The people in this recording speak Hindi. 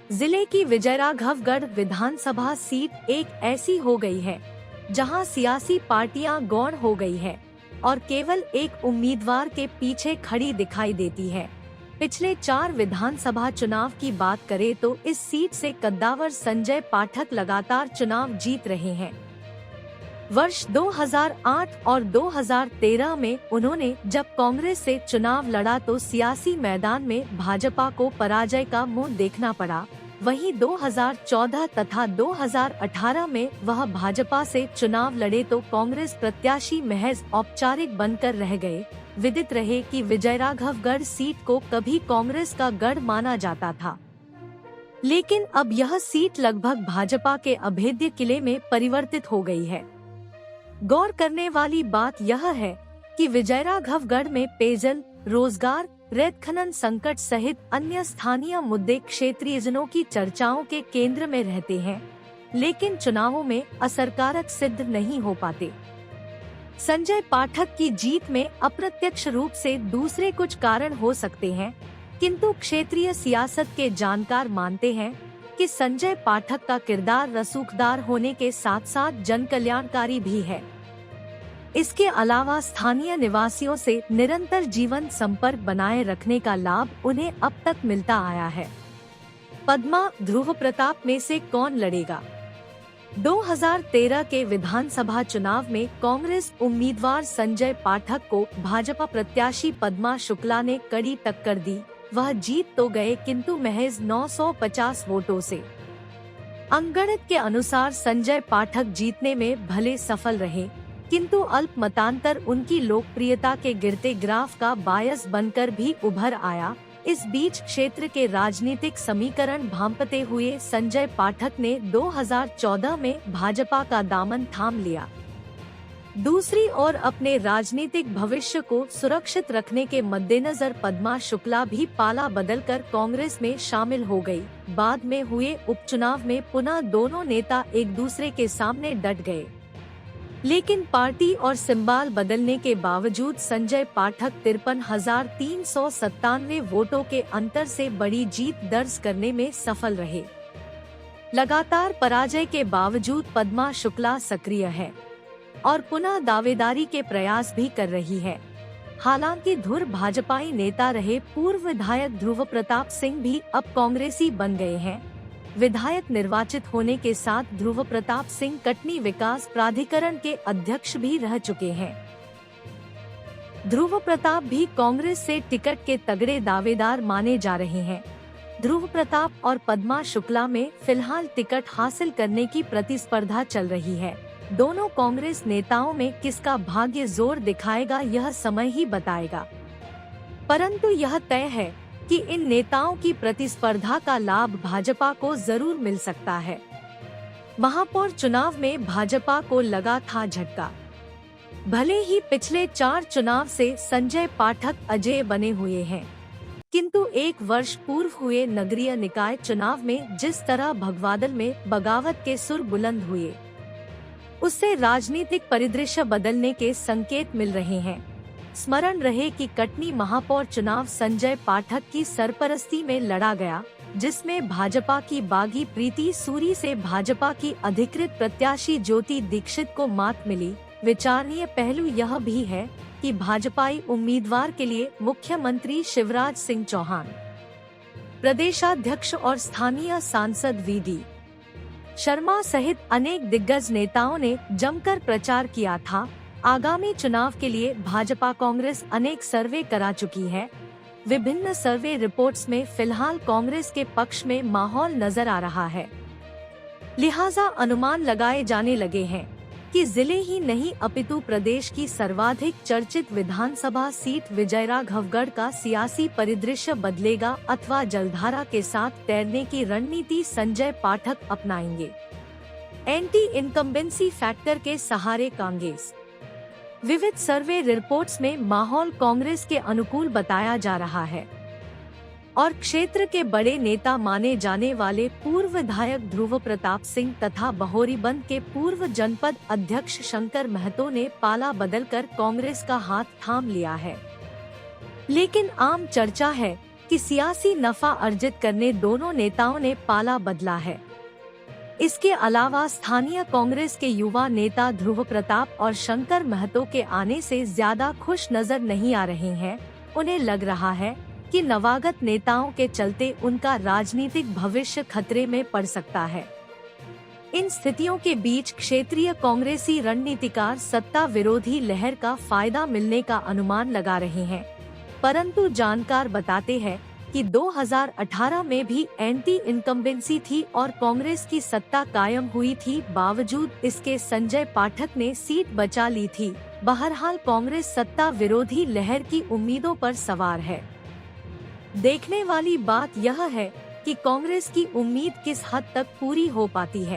जिले की विजयराघवगढ़ विधानसभा सीट एक ऐसी हो गई है जहां सियासी पार्टियां गौण हो गई है और केवल एक उम्मीदवार के पीछे खड़ी दिखाई देती है। पिछले 4 विधानसभा चुनाव की बात करें तो इस सीट से कद्दावर संजय पाठक लगातार चुनाव जीत रहे हैं। वर्ष 2008 और 2013 में उन्होंने जब कांग्रेस से चुनाव लड़ा तो सियासी मैदान में भाजपा को पराजय का मुंह देखना पड़ा। वहीं 2014 तथा 2018 में वह भाजपा से चुनाव लड़े तो कांग्रेस प्रत्याशी महज औपचारिक बनकर रह गए। विदित रहे कि विजयराघवगढ़ सीट को कभी कांग्रेस का गढ़ माना जाता था, लेकिन अब यह सीट लगभग भाजपा के अभेद्य किले में परिवर्तित हो गई है। गौर करने वाली बात यह है कि विजयराघवगढ़ में पेयजल, रोजगार, रेत खनन संकट सहित अन्य स्थानीय मुद्दे क्षेत्रीयजनों की चर्चाओं के केंद्र में रहते हैं, लेकिन चुनावों में असरकारक सिद्ध नहीं हो पाते। संजय पाठक की जीत में अप्रत्यक्ष रूप से दूसरे कुछ कारण हो सकते हैं, किंतु क्षेत्रीय सियासत के जानकार मानते हैं कि संजय पाठक का किरदार रसूखदार होने के साथ साथ जनकल्याणकारी भी है। इसके अलावा स्थानीय निवासियों से निरंतर जीवन संपर्क बनाए रखने का लाभ उन्हें अब तक मिलता आया है। पद्मा, ध्रुव प्रताप में से कौन लड़ेगा? 2013 के विधानसभा चुनाव में कांग्रेस उम्मीदवार संजय पाठक को भाजपा प्रत्याशी पद्मा शुक्ला ने कड़ी टक्कर दी। वह जीत तो गए किंतु महज 950 वोटों से। अंकगणित के अनुसार संजय पाठक जीतने में भले सफल रहे, किंतु अल्प मतांतर उनकी लोकप्रियता के गिरते ग्राफ का बायस बनकर भी उभर आया। इस बीच क्षेत्र के राजनीतिक समीकरण भांपते हुए संजय पाठक ने 2014 में भाजपा का दामन थाम लिया। दूसरी ओर अपने राजनीतिक भविष्य को सुरक्षित रखने के मद्देनजर पद्मा शुक्ला भी पाला बदलकर कांग्रेस में शामिल हो गई। बाद में हुए उपचुनाव में पुनः दोनों नेता एक दूसरे के सामने डट गए, लेकिन पार्टी और सिंबल बदलने के बावजूद संजय पाठक 53,397 वोटों के अंतर से बड़ी जीत दर्ज करने में सफल रहे। लगातार पराजय के बावजूद पद्मा शुक्ला सक्रिय है और पुनः दावेदारी के प्रयास भी कर रही है। हालांकि धुर भाजपाई नेता रहे पूर्व विधायक ध्रुव प्रताप सिंह भी अब कांग्रेसी बन गए हैं। विधायक निर्वाचित होने के साथ ध्रुव प्रताप सिंह कटनी विकास प्राधिकरण के अध्यक्ष भी रह चुके हैं। ध्रुव प्रताप भी कांग्रेस से टिकट के तगड़े दावेदार माने जा रहे हैं। ध्रुव प्रताप और पद्मा शुक्ला में फिलहाल टिकट हासिल करने की प्रतिस्पर्धा चल रही है। दोनों कांग्रेस नेताओं में किसका भाग्य जोर दिखाएगा यह समय ही बताएगा, परंतु यह तय है कि इन नेताओं की प्रतिस्पर्धा का लाभ भाजपा को जरूर मिल सकता है। महापौर चुनाव में भाजपा को लगा था झटका। भले ही पिछले 4 चुनाव से संजय पाठक अजेय बने हुए हैं, किंतु 1 वर्ष पूर्व हुए नगरीय निकाय चुनाव में जिस तरह भगवादल में बगावत के सुर बुलंद हुए, उससे राजनीतिक परिदृश्य बदलने के संकेत मिल रहे हैं। स्मरण रहे कि कटनी महापौर चुनाव संजय पाठक की सरपरस्ती में लड़ा गया, जिसमें भाजपा की बागी प्रीति सूरी से भाजपा की अधिकृत प्रत्याशी ज्योति दीक्षित को मात मिली। विचारणीय पहलू यह भी है कि भाजपाई उम्मीदवार के लिए मुख्यमंत्री शिवराज सिंह चौहान, प्रदेशाध्यक्ष और स्थानीय सांसद वीडी शर्मा सहित अनेक दिग्गज नेताओं ने जमकर प्रचार किया था। आगामी चुनाव के लिए भाजपा कांग्रेस अनेक सर्वे करा चुकी है। विभिन्न सर्वे रिपोर्ट्स में फिलहाल कांग्रेस के पक्ष में माहौल नजर आ रहा है। लिहाजा अनुमान लगाए जाने लगे हैं कि जिले ही नहीं अपितु प्रदेश की सर्वाधिक चर्चित विधानसभा सीट विजयराघवगढ़ का सियासी परिदृश्य बदलेगा अथवा जलधारा के साथ तैरने की रणनीति संजय पाठक अपनाएंगे। एंटी इनकम्बेंसी फैक्टर के सहारे कांग्रेस। विविध सर्वे रिपोर्ट्स में माहौल कांग्रेस के अनुकूल बताया जा रहा है और क्षेत्र के बड़े नेता माने जाने वाले पूर्व विधायक ध्रुव प्रताप सिंह तथा बहोरीबंद के पूर्व जनपद अध्यक्ष शंकर महतो ने पाला बदलकर कांग्रेस का हाथ थाम लिया है। लेकिन आम चर्चा है कि सियासी नफा अर्जित करने दोनों नेताओं ने पाला बदला है। इसके अलावा स्थानीय कांग्रेस के युवा नेता ध्रुव प्रताप और शंकर महतो के आने से ज्यादा खुश नजर नहीं आ रहे हैं। उन्हें लग रहा है कि नवागत नेताओं के चलते उनका राजनीतिक भविष्य खतरे में पड़ सकता है। इन स्थितियों के बीच क्षेत्रीय कांग्रेसी रणनीतिकार सत्ता विरोधी लहर का फायदा मिलने का अनुमान लगा रहे हैं, परंतु जानकार बताते हैं कि 2018 में भी एंटी इनकम्बेंसी थी और कांग्रेस की सत्ता कायम हुई थी। बावजूद इसके संजय पाठक ने सीट बचा ली थी। बहरहाल कांग्रेस सत्ता विरोधी लहर की उम्मीदों पर सवार है। देखने वाली बात यह है कि कांग्रेस की उम्मीद किस हद तक पूरी हो पाती है।